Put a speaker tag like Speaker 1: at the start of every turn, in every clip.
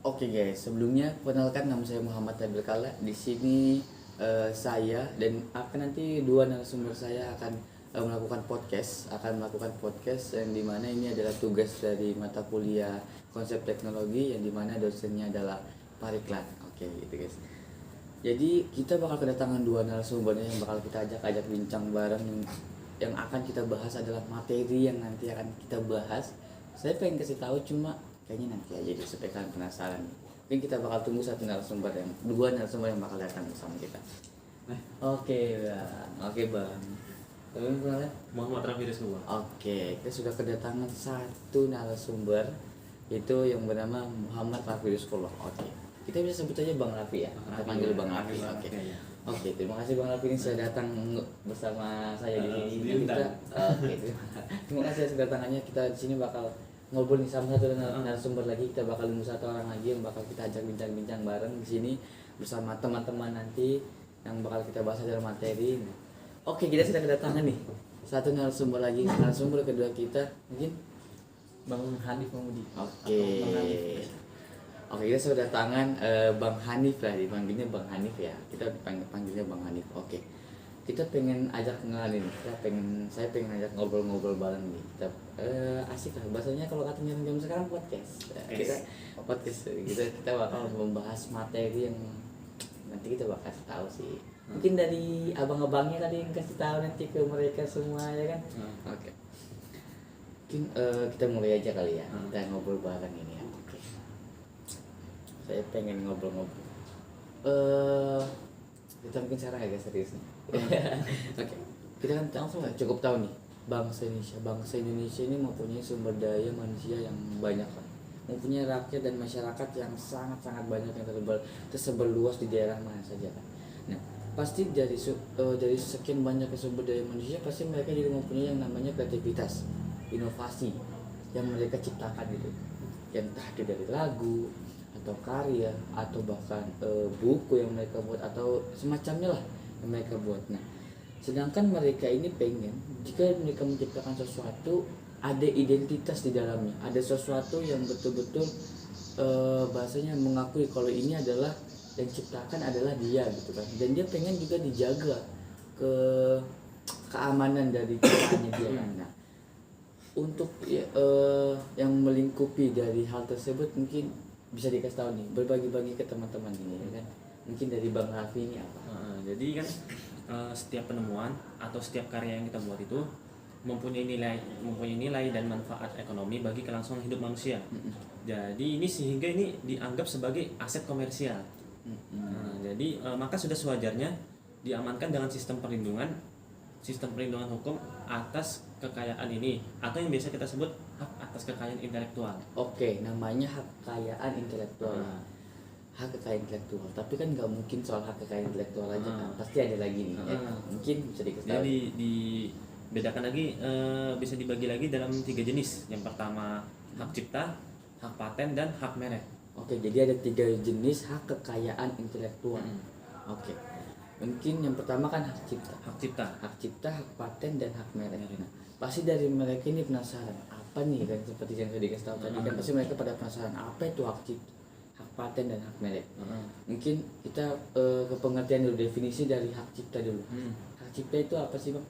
Speaker 1: Oke guys, sebelumnya perkenalkan nama saya Muhammad Nabil Kala. Di sini saya dan akan nanti dua narasumber saya akan melakukan podcast yang dimana ini adalah tugas dari mata kuliah konsep teknologi yang dimana dosennya adalah Pariklan. Oke gitu guys. Jadi kita bakal kedatangan dua narasumbernya yang bakal kita ajak bincang bareng yang akan kita bahas adalah materi yang nanti akan kita bahas. Saya pengen kasih tahu cuma kayaknya nanti aja deh supaya kalian penasaran. Mungkin kita bakal tunggu dua narasumber yang bakal datang bersama kita. Oke bang. Tolong kenalan.
Speaker 2: Muhammad Rafi Rizwan.
Speaker 1: Oke, kita sudah kedatangan satu narasumber yaitu yang bernama Muhammad Rafi Rizwan. Oke, kita bisa sebut aja Bang Rafi ya. Kita panggil Bang Rafi. Oke, terima kasih Bang Rafi ini sudah datang bersama saya di sini. Terima kasih atas kedatangannya. Kita di sini bakal ngobrol nih sama satu narasumber lagi. Kita bakal nunggu satu orang lagi yang bakal kita ajak bincang-bincang bareng di sini bersama teman-teman nanti yang bakal kita bahas adalah materi. Oke, kita sudah kedatangan nih satu narasumber lagi. Narasumber kedua kita mungkin
Speaker 3: Bang Hanif Mahmudi.
Speaker 1: Oke, kita sudah datangan Bang Hanif lah, dipanggilnya Bang Hanif ya. Kita panggilnya Bang Hanif. Oke. Kita pengen ajak kenalin. Saya pengen ajak ngobrol-ngobrol bareng nih. Kita asik lah bahasanya kalau katanya jam sekarang podcast. Kita bakal membahas materi yang nanti kita bakal kasih tahu sih. Mungkin dari abang-abangnya tadi yang kasih tahu nanti ke mereka semua ya kan. Oke. Mungkin kita mulai aja kali ya. Kita ngobrol bareng ini ya. Oke. Saya pengen ngobrol-ngobrol. Kita mungkin sekarang agak serius nih. Oke. Kita kan langsung cukup tahu nih bangsa Indonesia ini mempunyai sumber daya manusia yang banyak lah. Mempunyai rakyat dan masyarakat yang sangat-sangat banyak yang tersebar luas di daerah mana saja kan. Nah, pasti dari sekian banyak sumber daya manusia pasti mereka juga mempunyai yang namanya kreativitas, inovasi yang mereka ciptakan gitu. Yang entah itu dari lagu atau karya atau bahkan buku yang mereka buat atau semacamnya lah yang mereka buat. Nah, sedangkan mereka ini pengen jika mereka menciptakan sesuatu ada identitas di dalamnya, ada sesuatu yang betul-betul bahasanya mengakui kalau ini adalah yang ciptakan adalah dia gitu kan, dan dia pengen juga dijaga keamanan dari ciptaannya dia kan. Nah, untuk yang melingkupi dari hal tersebut mungkin bisa dikasih tahu nih, berbagi-bagi ke teman-teman ini ya kan. Mungkin dari Bang Raffi ini apa?
Speaker 2: Jadi kan setiap penemuan atau setiap karya yang kita buat itu mempunyai nilai dan manfaat ekonomi bagi kelangsungan hidup manusia. Jadi ini sehingga ini dianggap sebagai aset komersial. Jadi maka sudah sewajarnya diamankan dengan sistem perlindungan hukum atas kekayaan ini, atau yang biasa kita sebut hak atas kekayaan intelektual.
Speaker 1: Oke, namanya hak kekayaan intelektual. Hak kekayaan intelektual, tapi kan nggak mungkin soal hak kekayaan intelektual aja kan, pasti ada lagi nih ya. Mungkin bisa dikasih tahu.
Speaker 2: Jadi dibedakan lagi, bisa dibagi lagi dalam 3 jenis. Yang pertama hak cipta, hak paten, dan hak merek.
Speaker 1: Oke, jadi ada 3 jenis hak kekayaan intelektual. Oke, mungkin yang pertama kan hak cipta, hak paten, dan hak merek. Nah, pasti dari mereka ini penasaran apa nih kan, seperti yang saya dikasih tahu tadi kan, pasti mereka pada penasaran apa itu hak cipta, hak paten, dan hak merek. Mungkin kita ke pengertian dulu, definisi dari hak cipta dulu. Hak cipta itu apa sih Bang?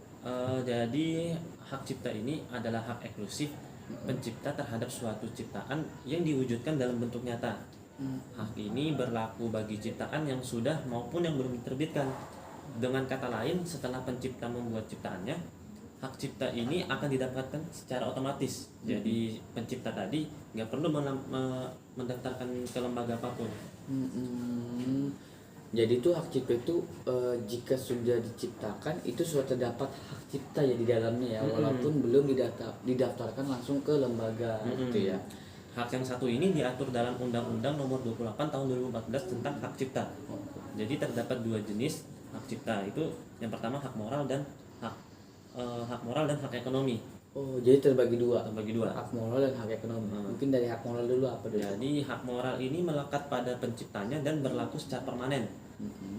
Speaker 2: Jadi hak cipta ini adalah hak eksklusif pencipta terhadap suatu ciptaan yang diwujudkan dalam bentuk nyata. Hak ini berlaku bagi ciptaan yang sudah maupun yang belum diterbitkan. Dengan kata lain, setelah pencipta membuat ciptaannya, hak cipta ini akan didapatkan secara otomatis. Jadi pencipta tadi nggak perlu mendaftarkan ke lembaga apapun.
Speaker 1: Jadi itu hak cipta itu jika sudah diciptakan itu sudah terdapat hak cipta ya di dalamnya ya, walaupun belum didaftarkan langsung ke lembaga gitu ya.
Speaker 2: Hak yang satu ini diatur dalam Undang-Undang Nomor 28 Tahun 2014 tentang hak cipta. Jadi terdapat 2 jenis hak cipta, itu yang pertama hak moral dan hak ekonomi.
Speaker 1: Oh, jadi terbagi dua. Hak moral dan hak ekonomi. Mungkin dari hak moral dulu apa dulu?
Speaker 2: Jadi hak moral ini melekat pada penciptanya dan berlaku secara permanen.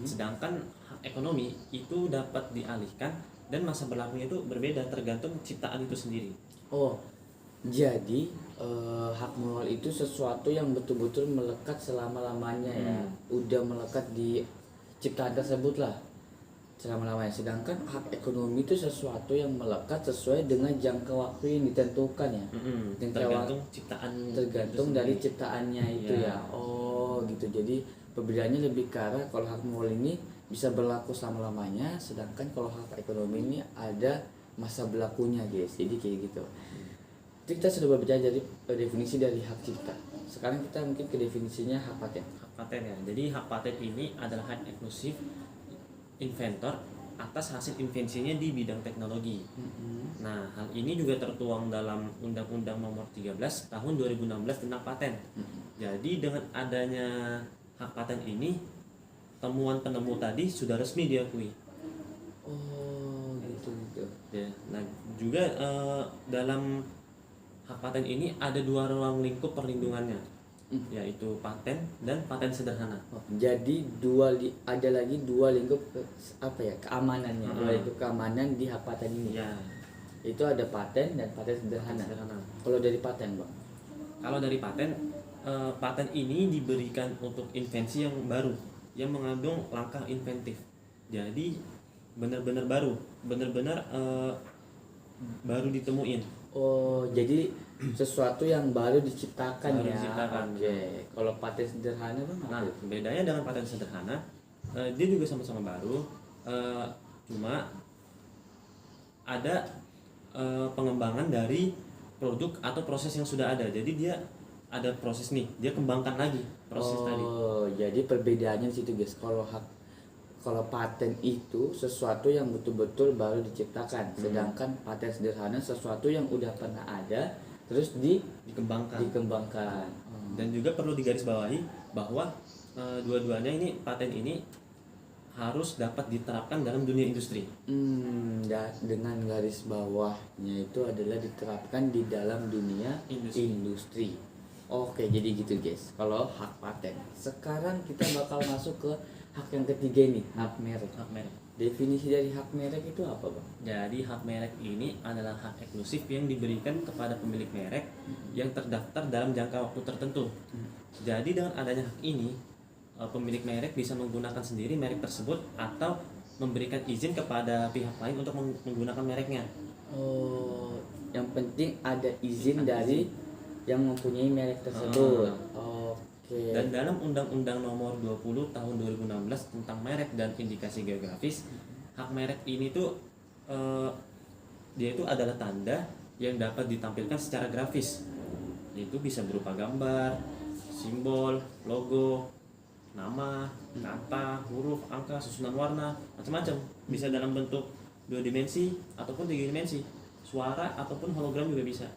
Speaker 2: Sedangkan hak ekonomi itu dapat dialihkan dan masa berlakunya itu berbeda tergantung ciptaan itu sendiri.
Speaker 1: Oh, Jadi hak moral itu sesuatu yang betul-betul melekat selama-lamanya ya. Udah melekat di ciptaan tersebut lah selama-lamanya. Sedangkan hak ekonomi itu sesuatu yang melekat sesuai dengan jangka waktu yang ditentukan ya.
Speaker 2: Tergantung ciptaan
Speaker 1: Tergantung
Speaker 2: itu
Speaker 1: dari
Speaker 2: sendiri.
Speaker 1: ciptaannya itu
Speaker 2: Iya.
Speaker 1: ya. Oh gitu. Jadi perbedaannya lebih ke arah kalau hak moral ini bisa berlaku selama-lamanya, sedangkan kalau hak ekonomi ini ada masa berlakunya guys. Jadi kayak gitu. Jadi kita sudah berbicara dari definisi dari hak cipta. Sekarang kita mungkin ke definisinya hak paten.
Speaker 2: Hak paten ya. Jadi hak paten ini adalah hak eksklusif inventor atas hasil invensinya di bidang teknologi. Nah, hal ini juga tertuang dalam Undang-Undang Nomor 13 Tahun 2016 tentang paten. Jadi dengan adanya hak paten ini, temuan penemu tadi sudah resmi diakui.
Speaker 1: Oh gitu.
Speaker 2: Ya, nah juga dalam hak paten ini ada dua ruang lingkup perlindungannya, yaitu paten dan paten sederhana.
Speaker 1: Oh, jadi ada lagi dua lingkup keamanannya. Dua lingkup keamanan di hak paten ini.
Speaker 2: Ya,
Speaker 1: Itu ada paten dan paten sederhana. Kalau dari paten, Bang.
Speaker 2: Kalau dari paten, paten ini diberikan untuk invensi yang baru, yang mengandung langkah inventif. Jadi benar-benar baru, benar-benar baru ditemuin.
Speaker 1: Oh, jadi sesuatu yang baru diciptakan
Speaker 2: Baru
Speaker 1: ya.
Speaker 2: diciptakan.
Speaker 1: Oke. Kalau paten sederhana Bang,
Speaker 2: Nah,
Speaker 1: apa itu?
Speaker 2: bedanya dengan paten sederhana, dia juga sama-sama baru, cuma ada pengembangan dari produk atau proses yang sudah ada. Jadi dia ada proses nih, dia kembangkan lagi proses tadi.
Speaker 1: Oh, jadi perbedaannya di situ guys. Kalau paten itu sesuatu yang betul-betul baru diciptakan, sedangkan paten sederhana sesuatu yang udah pernah ada terus
Speaker 2: Dikembangkan.
Speaker 1: dikembangkan.
Speaker 2: Dan juga perlu digarisbawahi bahwa dua-duanya ini paten ini harus dapat diterapkan dalam dunia industri.
Speaker 1: Dengan garis bawahnya itu adalah diterapkan di dalam dunia industri. Oke, jadi gitu guys. Kalau hak paten. Sekarang kita bakal masuk ke hak yang ketiga nih, hak merek.
Speaker 2: Hak merek.
Speaker 1: Definisi dari hak merek itu apa, Bang?
Speaker 2: Jadi hak merek ini adalah hak eksklusif yang diberikan kepada pemilik merek yang terdaftar dalam jangka waktu tertentu. Jadi dengan adanya hak ini, pemilik merek bisa menggunakan sendiri merek tersebut atau memberikan izin kepada pihak lain untuk menggunakan mereknya.
Speaker 1: Oh, yang penting ada izin dari yang mempunyai merek tersebut. Oke.
Speaker 2: Dan dalam Undang-Undang Nomor 20 Tahun 2016 tentang merek dan indikasi geografis, hak merek ini tuh dia itu adalah tanda yang dapat ditampilkan secara grafis. Itu bisa berupa gambar, simbol, logo, nama, kata, huruf, angka, susunan warna, macam-macam. Bisa dalam bentuk 2 dimensi ataupun 3 dimensi. Suara ataupun hologram juga bisa.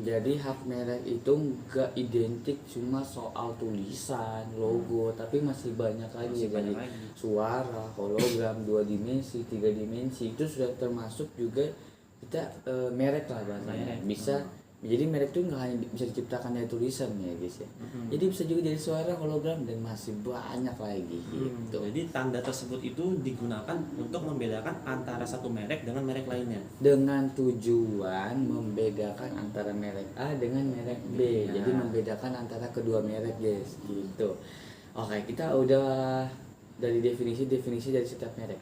Speaker 1: Jadi hak merek itu nggak identik cuma soal tulisan, logo, tapi masih banyak lagi
Speaker 2: Masih
Speaker 1: ya,
Speaker 2: banyak
Speaker 1: dari
Speaker 2: lagi.
Speaker 1: suara, hologram, 2 dimensi, 3 dimensi itu sudah termasuk juga kita merek lah bahasanya.
Speaker 2: Merek.
Speaker 1: Bisa jadi merek itu nggak hanya bisa diciptakan dari tulisan ya guys ya. Jadi bisa juga dari suara, hologram dan masih banyak lagi gitu.
Speaker 2: Jadi tanda tersebut itu digunakan untuk membedakan antara satu merek dengan merek lainnya.
Speaker 1: Dengan tujuan membedakan antara merek A dengan merek B.
Speaker 2: Ya.
Speaker 1: Jadi membedakan antara kedua merek guys gitu. Oke, kita udah dari definisi dari setiap merek.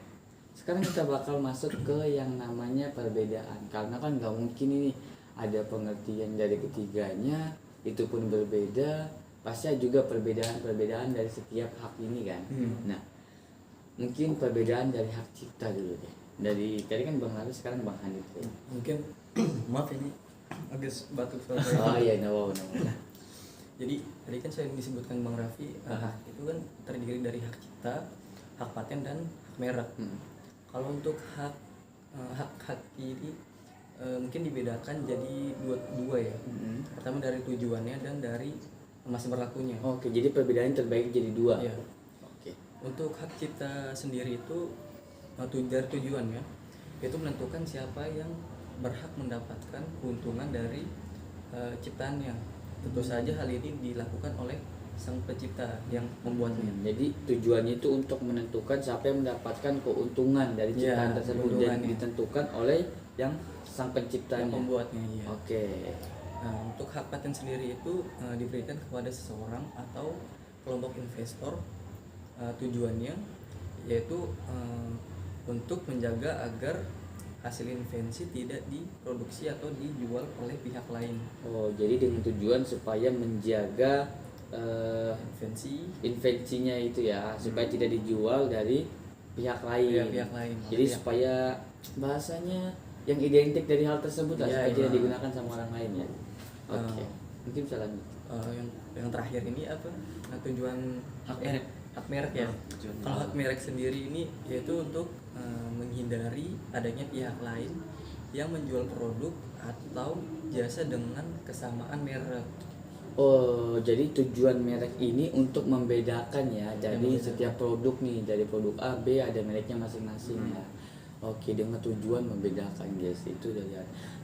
Speaker 1: Sekarang kita bakal masuk ke yang namanya perbedaan. Karena kan nggak mungkin ini ada pengertian dari ketiganya itu pun berbeda. Pasti ada juga perbedaan dari setiap hak ini kan. Nah, mungkin perbedaan dari hak cipta dulu deh. Dari tadi kan Bang Haris, sekarang Bang Hanif ya.
Speaker 3: Mungkin maaf ini agak batuk soalnya.
Speaker 1: Oh iya, no.
Speaker 3: Jadi tadi kan saya disebutkan Bang Raffi, itu kan terdiri dari hak cipta, hak paten dan hak merek. Kalau untuk hak ini mungkin dibedakan jadi dua ya. Pertama dari tujuannya dan dari masa berlakunya.
Speaker 1: Oke, jadi perbedaan terbagi jadi 2.
Speaker 3: Iya.
Speaker 1: Oke.
Speaker 3: Untuk hak cipta sendiri itu dari tujuannya itu menentukan siapa yang berhak mendapatkan keuntungan dari ciptaannya. Tentu saja hal ini dilakukan oleh sang pencipta yang membuatnya.
Speaker 1: Jadi tujuannya itu untuk menentukan siapa yang mendapatkan keuntungan dari ciptaan
Speaker 3: Ya,
Speaker 1: tersebut dan
Speaker 3: keuntungannya.
Speaker 1: ditentukan oleh yang sang
Speaker 3: yang
Speaker 1: penciptanya.
Speaker 3: pembuatnya ya.
Speaker 1: Oke.
Speaker 3: Nah, untuk hak paten sendiri itu diberikan kepada seseorang atau kelompok investor, tujuannya yaitu untuk menjaga agar hasil invensi tidak diproduksi atau dijual oleh pihak lain.
Speaker 1: Oh, jadi dengan tujuan supaya menjaga invensinya itu ya, supaya tidak dijual dari pihak lain.
Speaker 3: Pihak lain.
Speaker 1: Jadi
Speaker 3: Pihak-
Speaker 1: supaya bahasanya yang identik dari hal tersebut lah,
Speaker 3: Iya,
Speaker 1: supaya
Speaker 3: iya.
Speaker 1: tidak digunakan sama orang lain ya. Oke. Mungkin bisa lanjut.
Speaker 3: yang terakhir ini apa? Nah, tujuan
Speaker 2: Hak merek.
Speaker 3: hak merek ya.
Speaker 2: Tujuan
Speaker 3: Kalau hak merek sendiri ini yaitu untuk menghindari adanya pihak lain yang menjual produk atau jasa dengan kesamaan merek.
Speaker 1: Oh, jadi tujuan merek ini untuk membedakan ya dari
Speaker 3: membedakan.
Speaker 1: setiap produk nih, dari produk A, B ada mereknya masing-masing ya. Oke, dengan tujuan membedakan guys, itu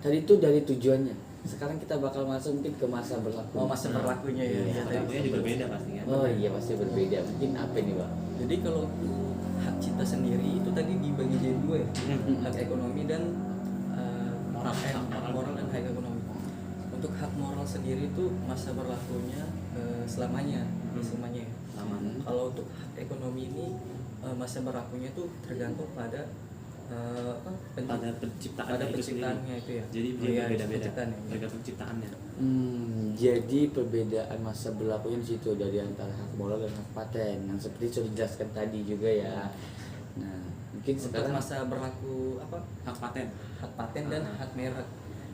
Speaker 1: tadi itu dari tujuannya. Sekarang kita bakal masuk mungkin ke masa berlaku.
Speaker 3: Oh, masa berlakunya ya.
Speaker 1: Iya.
Speaker 2: Tentunya juga beda pasti kan.
Speaker 1: Oh iya pasti berbeda. Mungkin apa nih bang?
Speaker 3: Jadi kalau hak cipta sendiri itu tadi dibagi jadi dua ya, hak ekonomi dan
Speaker 2: Moral.
Speaker 3: hak moral dan hak ekonomi. Untuk hak moral sendiri itu masa berlakunya selamanya. Ya.
Speaker 2: Lama.
Speaker 3: Kalau untuk hak ekonomi ini masa berlakunya itu tergantung pada
Speaker 2: Pada penciptaan
Speaker 3: pada
Speaker 2: itu sendiri.
Speaker 3: penciptaannya itu ya.
Speaker 2: Jadi
Speaker 3: Oh,
Speaker 2: dia
Speaker 3: iya,
Speaker 2: berbeda-beda.
Speaker 3: penciptaannya.
Speaker 2: Tergantung ciptaannya.
Speaker 1: Jadi perbedaan masa berlakunya di situ dari antara hak moral dan hak paten yang seperti sudah dijelaskan tadi juga ya. Nah mungkin
Speaker 3: Untuk
Speaker 1: sekarang
Speaker 3: masa berlaku apa?
Speaker 2: Hak paten.
Speaker 3: Hak paten dan hak merek.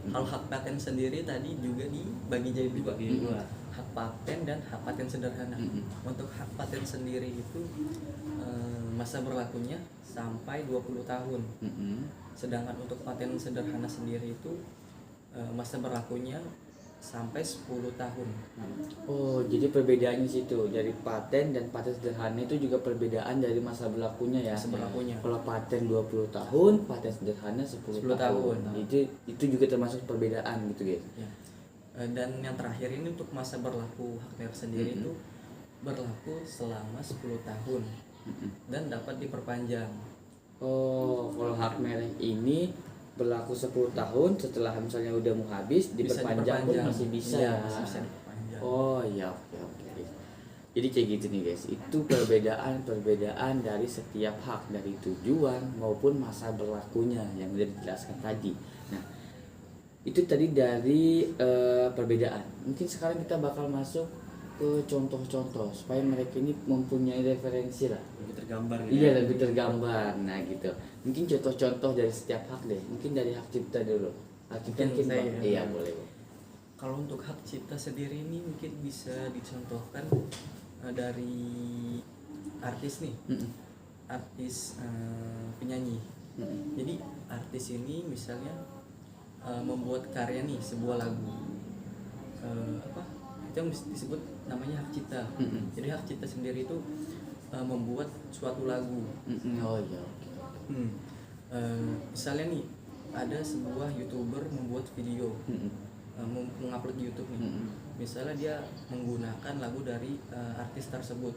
Speaker 3: Kalau hak paten sendiri tadi juga dibagi jadi dua.
Speaker 2: Dibagi dua.
Speaker 3: Hak paten dan hak paten sederhana. Untuk hak paten sendiri itu masa berlakunya sampai 20 tahun. Sedangkan untuk paten sederhana sendiri itu masa berlakunya sampai 10 tahun.
Speaker 1: Oh jadi perbedaannya situ dari paten dan paten sederhana itu juga perbedaan dari masa berlakunya ya.
Speaker 3: Masa berlakunya.
Speaker 1: Kalau paten 20 tahun, paten sederhana 10
Speaker 3: 10 tahun.
Speaker 1: Itu juga termasuk perbedaan gitu guys.
Speaker 3: Ya. Dan yang terakhir ini untuk masa berlaku hak merek sendiri itu berlaku selama 10 tahun dan dapat diperpanjang.
Speaker 1: Oh, kalau hak merek ini berlaku 10 tahun, setelah misalnya udah mau habis diperpanjang pun masih bisa
Speaker 3: Iya,
Speaker 1: ya.
Speaker 3: masih bisa diperpanjang.
Speaker 1: Oh iya, oke. Jadi kayak gitu nih guys, itu perbedaan dari setiap hak, dari tujuan maupun masa berlakunya yang udah dijelaskan tadi. Nah, itu tadi dari perbedaan. Mungkin sekarang kita bakal masuk ke contoh-contoh supaya mereka ini mempunyai referensi lah.
Speaker 2: Lebih tergambar gitu.
Speaker 1: Iya, lebih tergambar. Nah gitu. Mungkin contoh-contoh dari setiap hak deh. Mungkin dari hak cipta dulu. Hak cipta
Speaker 3: Mungkin
Speaker 1: mungkin
Speaker 3: saya
Speaker 1: Bang.
Speaker 3: ya.
Speaker 1: Iya boleh.
Speaker 3: Kalau untuk hak cipta sendiri ini mungkin bisa dicontohkan dari artis nih, artis penyanyi. Jadi artis ini misalnya membuat karya nih, sebuah lagu, itu yang disebut namanya hak cipta. Jadi hak cipta sendiri itu membuat suatu lagu.
Speaker 1: Oh iya.
Speaker 3: Misalnya nih ada sebuah YouTuber membuat video, mengupload di YouTube nih. Misalnya dia menggunakan lagu dari artis tersebut.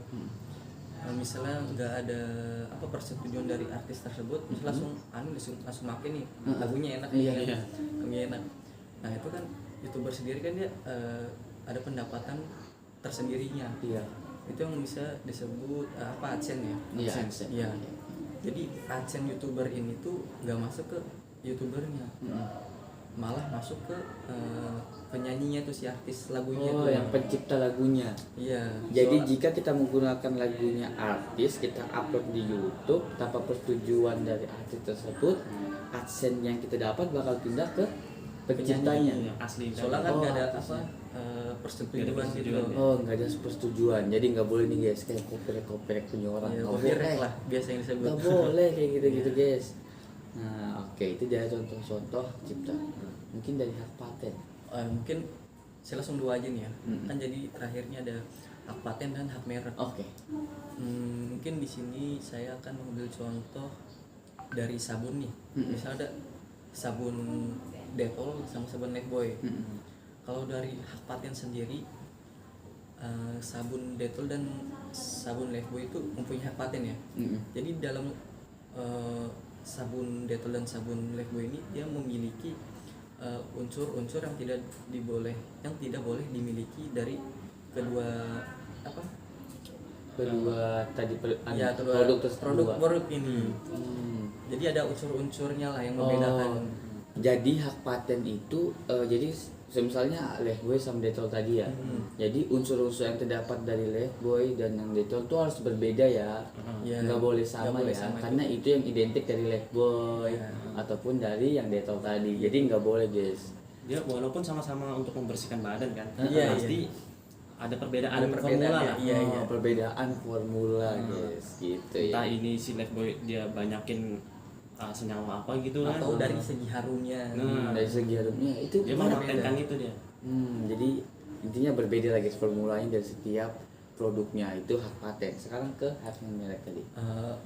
Speaker 3: Misalnya nggak ada persetujuan dari artis tersebut, misalnya langsung makin nih lagunya enak,
Speaker 1: Iya.
Speaker 3: lagunya enak. Nah itu kan YouTuber sendiri kan dia ada pendapatan tersendirinya.
Speaker 1: Iya.
Speaker 3: Itu yang bisa disebut AdSense ya.
Speaker 1: Iya.
Speaker 3: Iya. Jadi AdSense YouTuber ini tuh nggak masuk ke YouTubernya, malah masuk ke penyanyinya tuh, si artis lagunya
Speaker 1: Oh
Speaker 3: tuh.
Speaker 1: yang pencipta lagunya.
Speaker 3: Iya.
Speaker 1: Jadi jika kita menggunakan lagunya artis, kita upload di YouTube tanpa persetujuan dari artis tersebut, AdSense yang kita dapat bakal pindah ke penciptanya.
Speaker 2: Yang asli.
Speaker 3: Soalnya kan
Speaker 1: Oh,
Speaker 3: nggak ada
Speaker 1: artisnya.
Speaker 3: persetujuan
Speaker 2: Nggak ada
Speaker 3: gitu.
Speaker 2: persetujuan.
Speaker 1: Oh nggak ada persetujuan, jadi nggak boleh nih guys kayak copyright punya orang.
Speaker 3: Ya,
Speaker 1: Nggak
Speaker 3: copyright
Speaker 1: boleh.
Speaker 3: lah biasa yang disebut.
Speaker 1: Nggak boleh kayak gitu guys. Nah oke, itu dari contoh-contoh cipta. Mungkin dari hak paten.
Speaker 3: Mungkin saya langsung dua aja nih ya. Kan jadi terakhirnya ada hak paten dan hak merek.
Speaker 1: Oke.
Speaker 3: Mungkin di sini saya akan mengambil contoh dari sabun nih. Misalnya ada sabun Dettol sama sabun Lifebuoy. Kalau dari hak paten sendiri, sabun Dettol dan sabun Lifebuoy itu mempunyai hak paten ya. Jadi dalam sabun Dettol dan sabun Lifebuoy ini dia memiliki unsur-unsur yang tidak boleh dimiliki dari kedua apa
Speaker 1: Kedua tadi
Speaker 3: ya
Speaker 1: produk tersebut.
Speaker 3: produk ini.
Speaker 1: Hmm.
Speaker 3: Jadi ada unsur-unsurnya lah yang membedakan.
Speaker 1: Jadi hak paten itu jadi misalnya Lifebuoy sama Dettol tadi ya. Jadi unsur-unsur yang terdapat dari Lifebuoy dan yang Dettol itu harus berbeda ya.
Speaker 3: Ya,
Speaker 1: Nggak boleh sama
Speaker 3: nggak boleh
Speaker 1: ya.
Speaker 3: sama
Speaker 1: Karena itu yang identik dari Lifebuoy
Speaker 3: Ya.
Speaker 1: ataupun dari yang Dettol tadi. Jadi nggak boleh guys.
Speaker 2: Dia walaupun sama-sama untuk membersihkan badan kan,
Speaker 3: Iya,
Speaker 2: pasti ada perbedaan
Speaker 3: Ada perbedaan
Speaker 2: formula
Speaker 3: ya,
Speaker 2: lah.
Speaker 3: iya.
Speaker 1: Perbedaan formula guys gitu
Speaker 2: Entah
Speaker 1: ya.
Speaker 2: ini si Lifebuoy dia banyakin senyawa apa gitu kan,
Speaker 3: Atau dari segi harumnya.
Speaker 1: Dari segi harumnya itu
Speaker 2: dia
Speaker 3: Mana
Speaker 2: memaktenkan
Speaker 3: beda?
Speaker 2: itu dia.
Speaker 1: jadi intinya berbeda lagi formulanya dari setiap produknya itu hak paten. Sekarang ke hak merek tadi.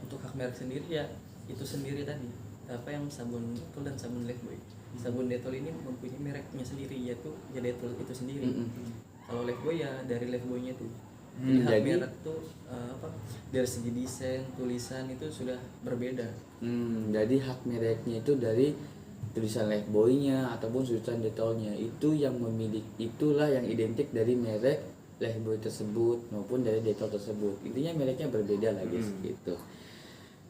Speaker 3: Untuk hak merek sendiri ya itu sendiri tadi apa yang sabun Dettol dan sabun Lifebuoy. Sabun Dettol ini mempunyai mereknya sendiri yaitu ya Dettol itu sendiri. Kalau Lifebuoy ya dari Lifebuoy-nya tuh. Jadi hak
Speaker 1: jadi-
Speaker 3: merek tuh dari segi desain, tulisan itu sudah berbeda.
Speaker 1: Jadi hak mereknya itu dari tulisan Lifebuoy-nya ataupun tulisan Dettol-nya itu yang itulah yang identik dari merek Lifebuoy tersebut maupun dari Dettol tersebut. Intinya mereknya berbeda lah guys gitu.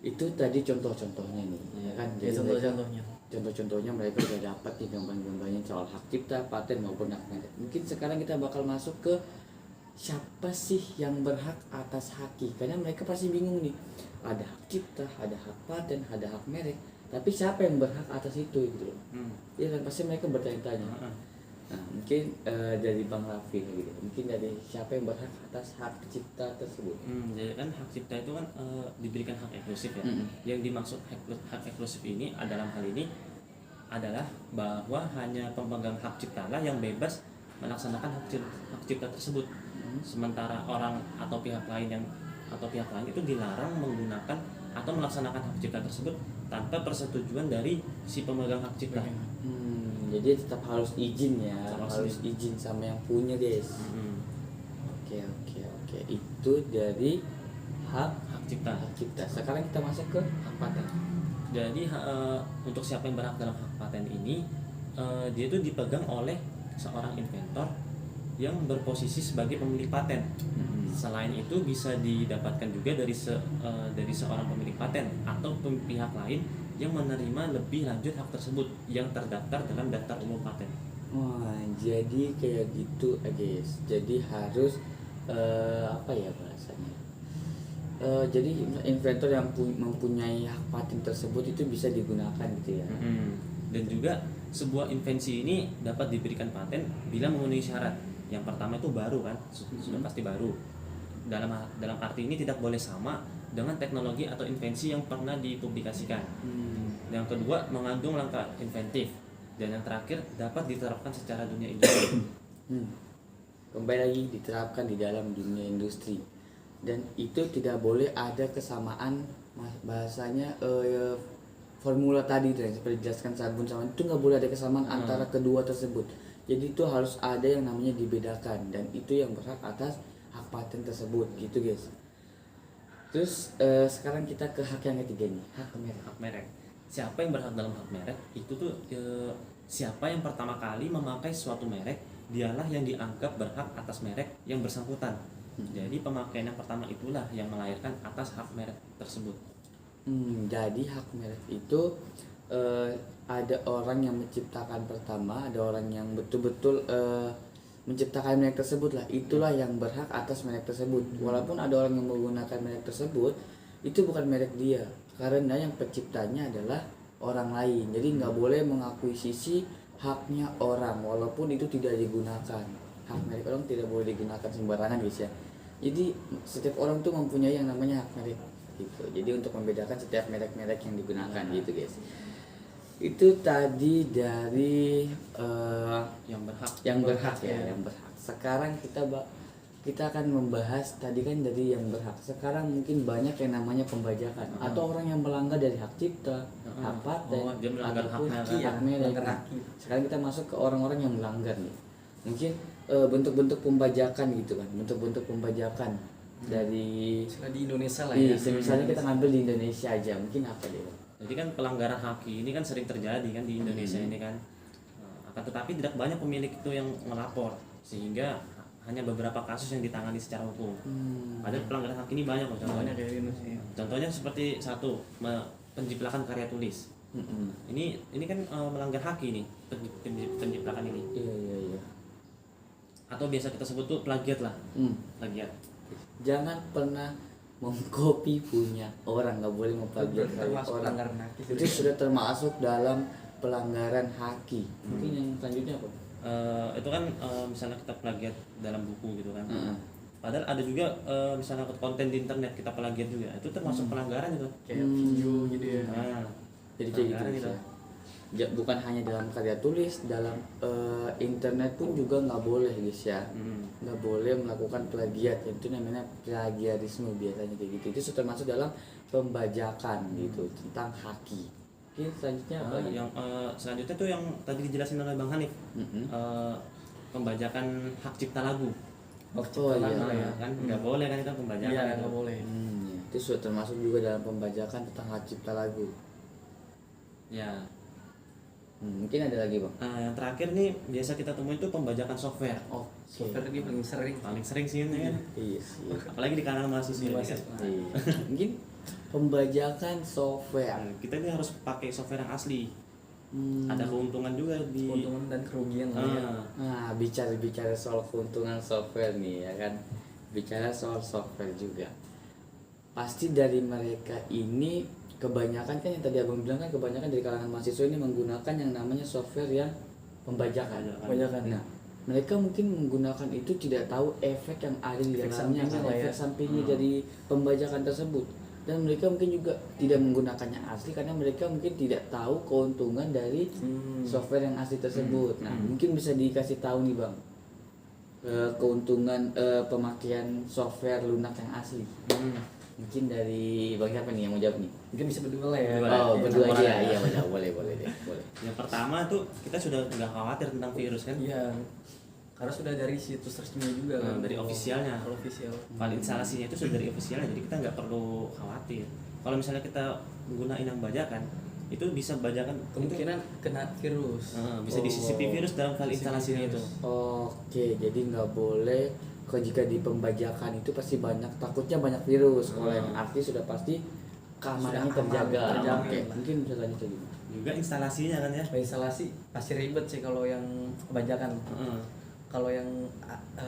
Speaker 1: Itu tadi contoh-contohnya nih ya kan.
Speaker 3: Ya,
Speaker 1: Jadi
Speaker 3: contoh-contohnya.
Speaker 1: contoh-contohnya mereka udah dapat nih gambar-gambarnya soal hak cipta, paten maupun hak merek. Mungkin sekarang kita bakal masuk ke siapa sih yang berhak atas haki, karena mereka pasti bingung nih, ada hak cipta, ada hak paten, ada hak merek, tapi siapa yang berhak atas itu gitu loh. Ya kan pasti mereka bertanya-tanya. Nah mungkin dari Bang Raffi gitu, mungkin dari siapa yang berhak atas hak cipta tersebut.
Speaker 2: Jadi kan hak cipta itu kan diberikan hak eksklusif ya. Yang dimaksud hak eksklusif ini dalam hal ini adalah bahwa hanya pemegang hak cipta lah yang bebas melaksanakan hak cipta tersebut. Sementara orang atau pihak lain itu dilarang menggunakan atau melaksanakan hak cipta tersebut tanpa persetujuan dari si pemegang hak cipta.
Speaker 1: Jadi tetap harus izin ya,
Speaker 2: Harus
Speaker 1: harus izin sama yang punya guys. Oke, itu dari hak
Speaker 2: Cipta.
Speaker 1: cipta. Sekarang kita masuk ke hak paten.
Speaker 2: Jadi untuk siapa yang berhak dalam hak paten ini, dia itu dipegang oleh seorang inventor yang berposisi sebagai pemilik paten. Selain itu bisa didapatkan juga dari seorang pemilik paten atau pihak lain yang menerima lebih lanjut hak tersebut yang terdaftar dalam daftar umum paten.
Speaker 1: Wah, jadi kayak gitu guys. Jadi harus apa ya bahasanya? Jadi inventor yang mempunyai hak paten tersebut itu bisa digunakan gitu ya.
Speaker 2: Dan juga sebuah invensi ini dapat diberikan paten bila memenuhi syarat. Yang pertama itu baru kan, sudah pasti baru. Dalam arti ini tidak boleh sama dengan teknologi atau invensi yang pernah dipublikasikan. Yang kedua mengandung langkah inventif. Dan yang terakhir dapat diterapkan secara dunia industri.
Speaker 1: Kembali lagi diterapkan di dalam dunia industri. Dan itu tidak boleh ada kesamaan bahasanya formula tadi yang seperti dijelaskan sabun sama itu nggak boleh ada kesamaan antara kedua tersebut. Jadi itu harus ada yang namanya dibedakan dan itu yang berhak atas hak paten tersebut gitu guys. Terus sekarang kita ke hak yang ketiga nih, hak merek.
Speaker 2: Hak merek. Siapa yang berhak dalam hak merek itu tuh siapa yang pertama kali memakai suatu merek, dialah yang dianggap berhak atas merek yang bersangkutan. Jadi pemakaian yang pertama itulah yang melahirkan atas hak merek tersebut.
Speaker 1: Jadi hak merek itu ada orang yang menciptakan pertama, ada orang yang betul-betul menciptakan merek tersebut lah. Itulah yang berhak atas merek tersebut. Walaupun ada orang yang menggunakan merek tersebut, itu bukan merek dia, karena yang penciptanya adalah orang lain. Jadi nggak boleh mengakuisisi haknya orang, walaupun itu tidak digunakan. Hak merek orang tidak boleh digunakan sembarangan guys ya. Jadi setiap orang tuh mempunyai yang namanya hak merek gitu. Jadi untuk membedakan setiap merek-merek yang digunakan gitu guys. Itu tadi dari
Speaker 2: Yang berhak.
Speaker 1: yang berhak ya, yang berhak. Sekarang kita akan membahas tadi kan dari yang berhak. Sekarang mungkin banyak yang namanya pembajakan atau orang yang melanggar dari hak cipta, hak paten,
Speaker 2: Dia melanggar
Speaker 1: ataupun
Speaker 2: haknya,
Speaker 1: hak merek.
Speaker 3: melanggar haki.
Speaker 1: Sekarang kita masuk ke orang-orang yang melanggar nih. Mungkin bentuk-bentuk pembajakan gitu kan, bentuk-bentuk pembajakan dari
Speaker 3: Misalnya di Indonesia lah
Speaker 1: Iya,
Speaker 3: ya.
Speaker 1: misalnya kita ngambil di Indonesia aja, mungkin apa deh?
Speaker 2: Jadi kan pelanggaran hak ini kan sering terjadi kan di Indonesia ini kan. Akan tetapi tidak banyak pemilik itu yang melapor, sehingga hanya beberapa kasus yang ditangani secara hukum. Padahal pelanggaran hak ini banyak loh contohnya.
Speaker 3: Banyak ya di Indonesia.
Speaker 2: Contohnya seperti satu, penciplakan karya tulis. Ini kan melanggar hak ini, penciplakan ini.
Speaker 1: Iya.
Speaker 2: Atau biasa kita sebut tuh plagiat lah. Plagiat.
Speaker 1: Jangan pernah mengcopy punya orang, nggak boleh memplagiat karya
Speaker 3: Termasuk
Speaker 1: orang.
Speaker 3: pelanggaran hak
Speaker 1: Itu sudah termasuk dalam pelanggaran haki. Mungkin yang selanjutnya apa?
Speaker 2: Itu kan misalnya kita plagiat dalam buku gitu kan. Padahal ada juga misalnya konten di internet kita plagiat juga, itu termasuk pelanggaran itu.
Speaker 3: kayak video gitu ya.
Speaker 2: Nah,
Speaker 1: Jadi kayak gitu.
Speaker 2: pelanggaran
Speaker 1: Bisa. Bukan hanya dalam karya tulis, dalam internet pun juga nggak boleh guys ya. Nggak boleh melakukan plagiat, itu namanya plagiarisme biasanya kayak gitu. Itu sudah termasuk dalam pembajakan gitu tentang haki. Oke, selanjutnya apa lagi?
Speaker 2: yang selanjutnya tuh yang tadi dijelasin oleh Bang Hanif, pembajakan hak cipta lagu.
Speaker 3: Oh,
Speaker 1: Oh, iya.
Speaker 3: lagu ya.
Speaker 2: Kan nggak boleh kan itu pembajakan.
Speaker 3: Iya,
Speaker 2: itu.
Speaker 3: nggak boleh.
Speaker 1: Ya. Itu sudah termasuk juga dalam pembajakan tentang hak cipta lagu.
Speaker 2: Ya.
Speaker 1: Mungkin ada lagi bang?
Speaker 2: Yang terakhir nih biasa kita temuin itu pembajakan software.
Speaker 1: Oh,
Speaker 3: Software ini paling sering.
Speaker 2: Paling sering sih ini kan.
Speaker 1: iya sih.
Speaker 2: Apalagi di kalangan mahasiswa ini kan.
Speaker 1: Iya. Mungkin pembajakan software.
Speaker 2: Kita ini harus pakai software yang asli.
Speaker 1: Hmm.
Speaker 2: Ada keuntungan juga di
Speaker 3: Keuntungan dan kerugian lah ya.
Speaker 1: Nah, bicara soal keuntungan software nih ya kan. Bicara soal software juga. Pasti dari mereka ini kebanyakan kan yang tadi abang bilang kan kebanyakan dari kalangan mahasiswa ini menggunakan yang namanya software yang pembajakan.
Speaker 3: Pembajakan.
Speaker 1: Nah, mereka mungkin menggunakan itu tidak tahu efek yang ada di
Speaker 3: Efek
Speaker 1: dalamnya,
Speaker 3: sampingnya
Speaker 1: kan,
Speaker 3: lah ya.
Speaker 1: efek sampingnya dari pembajakan tersebut. Dan mereka mungkin juga tidak menggunakannya asli karena mereka mungkin tidak tahu keuntungan dari software yang asli tersebut. Nah, mungkin bisa dikasih tahu nih bang, keuntungan pemakaian software lunak yang asli. Mungkin dari bang siapa nih yang mau jawab nih?
Speaker 3: Mungkin bisa berdua lah ya.
Speaker 2: Berdua.
Speaker 1: Oh,
Speaker 3: Ya,
Speaker 1: berdua
Speaker 2: orang
Speaker 1: aja.
Speaker 2: ya.
Speaker 1: Iya, boleh deh, boleh.
Speaker 2: Yang pertama tuh kita sudah nggak khawatir tentang virus kan.
Speaker 3: Iya. Karena sudah dari situs resminya juga kan.
Speaker 2: Dari ofisialnya.
Speaker 3: Kalau official.
Speaker 2: File instalasinya itu sudah dari ofisialnya, jadi kita nggak perlu khawatir. Kalau misalnya kita menggunakan yang bajakan, itu bisa bajakan
Speaker 3: Kemungkinan kena virus.
Speaker 2: bisa disisipi virus dalam file instalasinya itu.
Speaker 1: Oke, jadi nggak boleh. Kalau jika di pembajakan itu pasti takutnya banyak virus. Kalau yang asli sudah pasti keamanannya
Speaker 3: Sudah aman,
Speaker 1: terjaga.
Speaker 3: terjamin
Speaker 1: Oke,
Speaker 3: lah.
Speaker 1: mungkin bisa lanjut lagi.
Speaker 2: Juga instalasinya kan ya.
Speaker 3: Instalasi pasti ribet sih kalau yang kebajakan. Kalau yang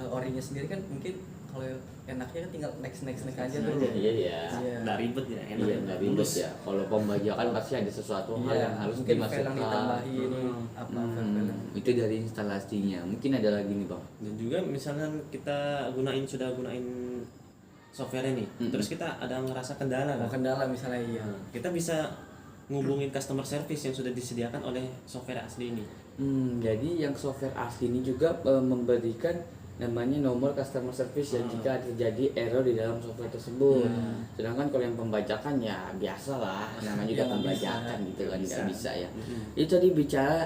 Speaker 3: orinya sendiri kan mungkin kalau enaknya kan tinggal next aja tuh.
Speaker 1: Iya.
Speaker 2: Nggak ribet ya, enak.
Speaker 1: Iya, nggak ribet ya. Kalau pembajakan pasti ada sesuatu hal yang harus
Speaker 3: mungkin file yang
Speaker 1: dimasukkan.
Speaker 3: ditambahin apa file yang
Speaker 1: Itu dari instalasinya. Mungkin ada lagi nih bang.
Speaker 2: Dan juga misalnya kita sudah gunain software ini, terus kita ada ngerasa kendala
Speaker 3: mau
Speaker 2: kan?
Speaker 3: kendala misalnya iya.
Speaker 2: Kita bisa ngubungin customer service yang sudah disediakan oleh software asli ini.
Speaker 1: Jadi yang software asli ini juga memberikan namanya nomor customer service yang jika terjadi error di dalam software tersebut. Sedangkan kalau yang pembajakan ya biasa lah, namanya juga
Speaker 3: Ya, nggak
Speaker 1: pembajakan
Speaker 3: bisa.
Speaker 1: gitu kan, nggak
Speaker 3: Nggak
Speaker 1: bisa ya. Itu tadi bicara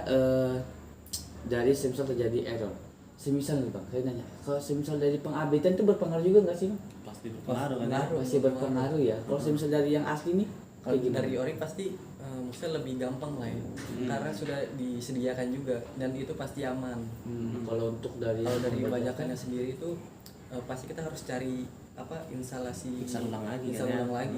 Speaker 1: dari semisal terjadi error. Semisal nih bang, saya nanya, kalau semisal dari pengupdatean itu berpengaruh juga nggak sih bang?
Speaker 2: Pasti berpengaruh kan? ya?
Speaker 3: Pengaruh.
Speaker 1: Masih berpengaruh ya. Kalau semisal dari yang asli nih,
Speaker 3: Kalau
Speaker 1: kayak gimana?
Speaker 3: dari ori pasti maksudnya lebih gampang lah ya. Karena sudah disediakan juga dan itu pasti aman.
Speaker 1: Kalau untuk dari
Speaker 3: Kalau dari
Speaker 1: pembajakan,
Speaker 3: bajakannya sendiri itu pasti kita harus cari instalasi
Speaker 2: Install ulang lagi
Speaker 3: install
Speaker 2: kan ya?
Speaker 3: ulang lagi.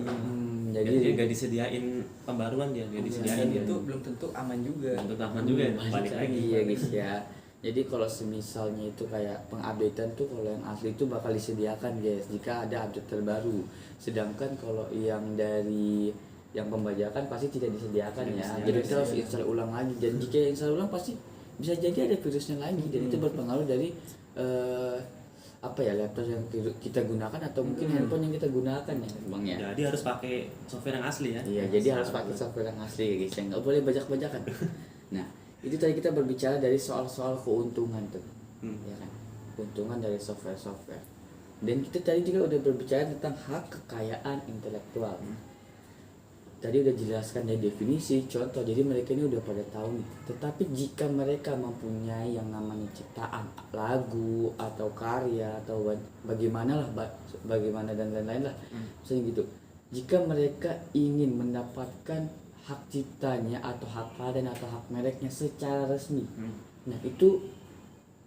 Speaker 1: jadi
Speaker 2: Jadi dia nggak disediain pembaruan dia disediain
Speaker 3: Dan
Speaker 2: dia.
Speaker 3: itu belum tentu aman juga.
Speaker 2: Untuk aman juga ya, balik lagi.
Speaker 1: Iya guys ya. Jadi kalau semisalnya itu kayak pengupdatean tuh kalau yang asli itu bakal disediakan guys jika ada update terbaru. Sedangkan kalau yang dari yang pembajakan pasti tidak disediakan
Speaker 2: Tidak
Speaker 1: ya.
Speaker 2: disediakan,
Speaker 1: Jadi kita harus install ulang lagi dan jika install ulang pasti bisa jadi ada virusnya lagi dan itu berpengaruh dari apa ya laptop yang kita gunakan atau mungkin handphone yang kita gunakan ya bang ya.
Speaker 2: Jadi harus pakai software yang asli ya.
Speaker 1: Iya, jadi harus pakai software yang asli ya guys, yang nggak boleh bajak-bajakan. Nah, itu tadi kita berbicara dari soal-soal keuntungan tuh, ya kan? Keuntungan dari software-software. Dan kita tadi juga udah berbicara tentang hak kekayaan intelektual. Tadi udah jelaskan dari definisi, contoh, jadi mereka ini udah pada tahu nih. Tetapi jika mereka mempunyai yang namanya ciptaan, lagu atau karya atau bagaimana lah, bagaimana dan lain-lain lah, misalnya gitu. Jika mereka ingin mendapatkan hak ciptanya atau hak paten atau hak mereknya secara resmi. Nah itu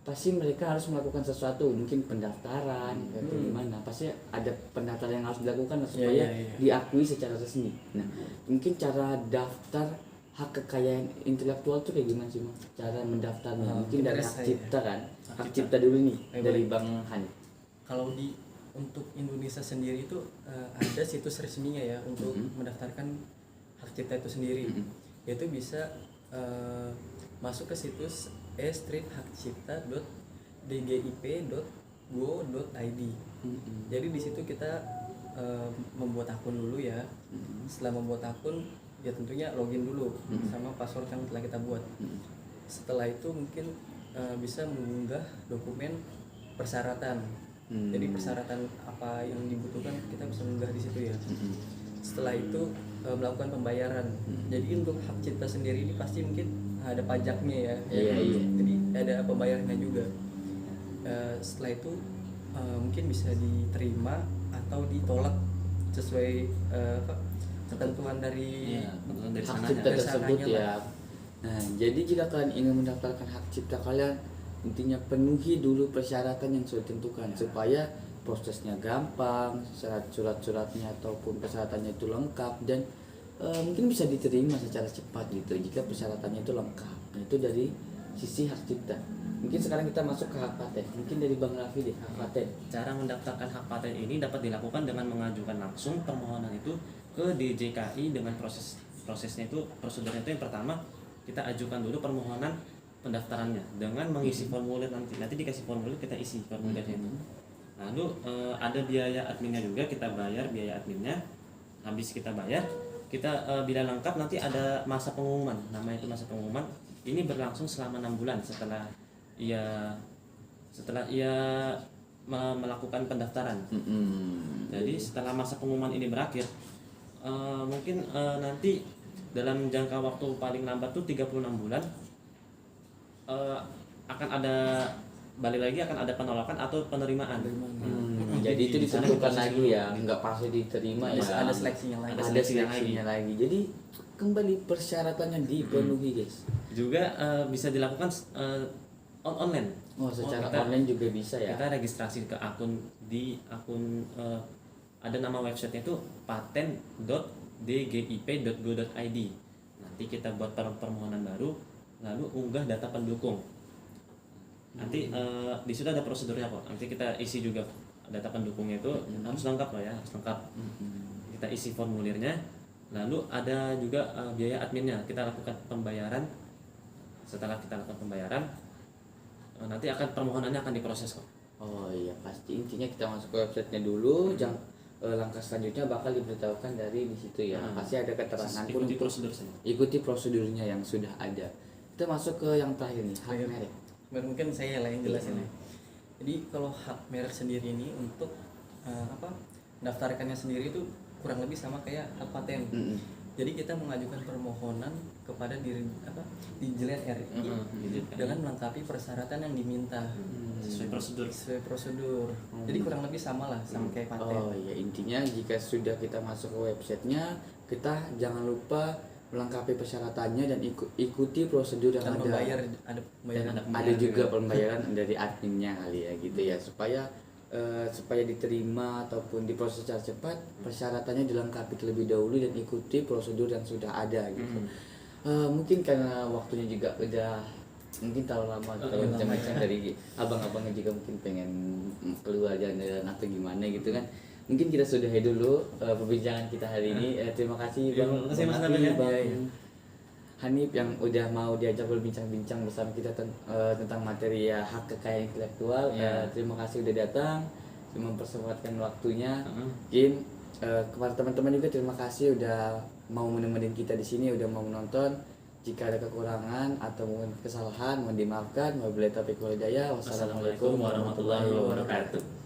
Speaker 1: pasti mereka harus melakukan sesuatu, mungkin pendaftaran atau gimana, pasti ada pendaftaran yang harus dilakukan supaya diakui secara resmi. Nah mungkin cara daftar hak kekayaan intelektual tuh kayak gimana sih Mas? Cara mendaftarnya mungkin dari hak cipta kan, hak cipta dulu nih dari Bang Han.
Speaker 3: Kalau untuk Indonesia sendiri itu ada situs resminya ya untuk mendaftarkan hak cipta itu sendiri. Yaitu bisa masuk ke situs e-streethakcipta.dgip.go.id. Jadi di situ kita membuat akun dulu ya. Setelah membuat akun ya tentunya login dulu sama password yang telah kita buat. Setelah itu mungkin bisa mengunggah dokumen persyaratan. Jadi persyaratan apa yang dibutuhkan kita bisa mengunggah di situ ya. Setelah itu melakukan pembayaran. Jadi untuk hak cipta sendiri ini pasti mungkin ada pajaknya ya. Jadi ada pembayarannya juga. Setelah itu mungkin bisa diterima atau ditolak sesuai ketentuan dari
Speaker 1: hak cipta tersebut ya. Nah jadi jika kalian ingin mendaftarkan hak cipta kalian, intinya penuhi dulu persyaratan yang sudah ditentukan supaya prosesnya gampang, surat-suratnya ataupun persyaratannya itu lengkap dan mungkin bisa diterima secara cepat gitu jika persyaratannya itu lengkap. Nah itu dari sisi hak cipta. Mungkin sekarang kita masuk ke hak paten. Mungkin dari Bang Raffi deh, hak paten.
Speaker 2: Cara mendaftarkan hak paten ini dapat dilakukan dengan mengajukan langsung permohonan itu ke DJKI dengan prosesnya itu, prosedurnya itu yang pertama kita ajukan dulu permohonan pendaftarannya dengan mengisi formulir, nanti dikasih formulir, kita isi formulirnya itu. Lalu ada biaya adminnya juga, kita bayar biaya adminnya. Habis kita bayar, kita bila lengkap nanti ada masa pengumuman, namanya itu masa pengumuman. Ini berlangsung selama 6 bulan setelah ia melakukan pendaftaran. Jadi setelah masa pengumuman ini berakhir, mungkin nanti dalam jangka waktu paling lambat tuh 36 bulan akan ada penolakan atau penerimaan.
Speaker 1: Jadi itu ditentukan lagi ya, nggak pasti diterima ya.
Speaker 3: Ada seleksinya lagi.
Speaker 1: Ada seleksinya lagi. Jadi kembali persyaratannya dipenuhi guys.
Speaker 2: Juga bisa dilakukan online.
Speaker 1: Oh secara online juga bisa ya.
Speaker 2: Kita registrasi ke akun ada nama websitenya itu paten.dgip.go.id. Nanti kita buat permohonan baru, lalu unggah data pendukung. Nanti di situ ada prosedurnya kok. Nanti kita isi juga data pendukungnya itu harus lengkap lah ya, harus lengkap. Kita isi formulirnya, lalu ada juga biaya adminnya. Kita lakukan pembayaran. Setelah kita lakukan pembayaran, nanti permohonannya akan diproses kok.
Speaker 1: Oh iya pasti, intinya kita masuk ke websitenya dulu. Langkah selanjutnya bakal diberitahukan dari di situ ya. Pasti ada keterangan pun
Speaker 2: ikuti prosedur saja.
Speaker 1: Ikuti prosedurnya yang sudah ada. Kita masuk ke yang terakhir nih, hak merek.
Speaker 3: Mungkin saya yang jelasin ya. Jadi kalau hak merek sendiri ini untuk daftarkannya sendiri itu kurang lebih sama kayak hak paten. Jadi kita mengajukan permohonan kepada Ditjen RI dengan melengkapi persyaratan yang diminta
Speaker 2: sesuai
Speaker 3: prosedur. Jadi kurang lebih sama lah sama kayak paten.
Speaker 1: Oh ya intinya jika sudah kita masuk ke websitenya, kita jangan lupa melengkapi persyaratannya dan ikuti prosedur yang
Speaker 3: dan
Speaker 1: ada. Ada juga pembayaran dari adminnya kali ya gitu ya supaya diterima ataupun diproses secara cepat, persyaratannya dilengkapi terlebih dahulu dan ikuti prosedur yang sudah ada gitu. Mungkin karena waktunya juga udah mungkin terlalu lama kita bincang-bincang dari abang-abangnya juga mungkin pengen keluar jalan-jalan atau gimana gitu kan. Mungkin kita sudahi dulu perbincangan kita hari ini. Terima kasih Bang Hanif yang udah mau diajak berbincang-bincang bersama kita tentang materi hak kekayaan intelektual. Terima kasih udah datang, mempersempatkan waktunya. Mungkin kepada teman-teman juga terima kasih udah mau menemenin kita di sini, udah mau menonton. Jika ada kekurangan atau mungkin kesalahan mohon dimaafkan. Wabillahi taufiq wal hidayah. Wassalamualaikum warahmatullahi wabarakatuh.